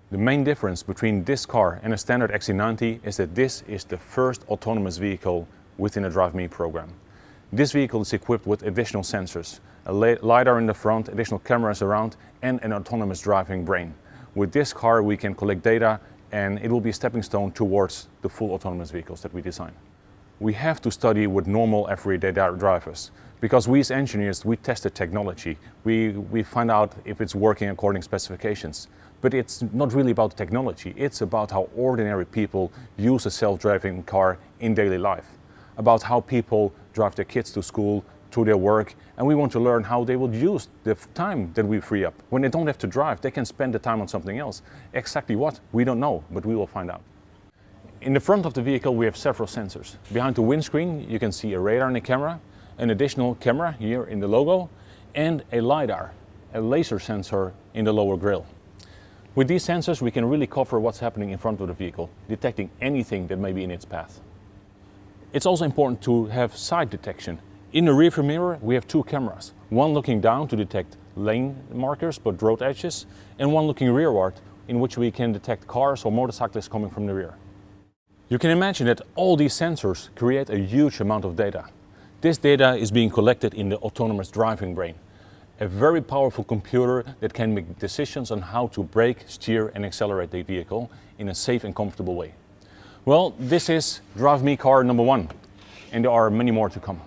The main difference between this car and a standard XC90 is that this is the first autonomous vehicle within the Drive Me program. This vehicle is equipped with additional sensors, a LiDAR in the front, additional cameras around, and an autonomous driving brain. With this car we can collect data, and it will be a stepping stone towards the full autonomous vehicles that we design. We have to study with normal everyday drivers, because we as engineers, we test the technology. We find out if it's working according to specifications. But it's not really about technology, it's about how ordinary people use a self-driving car in daily life. About how people drive their kids to school, to their work, and we want to learn how they will use the time that we free up. When they don't have to drive, they can spend the time on something else. Exactly what? We don't know, but we will find out. In the front of the vehicle we have several sensors. Behind the windscreen you can see a radar and a camera, an additional camera here in the logo, and a LiDAR, a laser sensor in the lower grille. With these sensors we can really cover what's happening in front of the vehicle, detecting anything that may be in its path. It's also important to have side detection. In the rearview mirror we have two cameras, one looking down to detect lane markers but road edges, and one looking rearward in which we can detect cars or motorcyclists coming from the rear. You can imagine that all these sensors create a huge amount of data. This data is being collected in the autonomous driving brain, a very powerful computer that can make decisions on how to brake, steer and accelerate the vehicle in a safe and comfortable way. Well, this is Drive Me car number 1, and there are many more to come.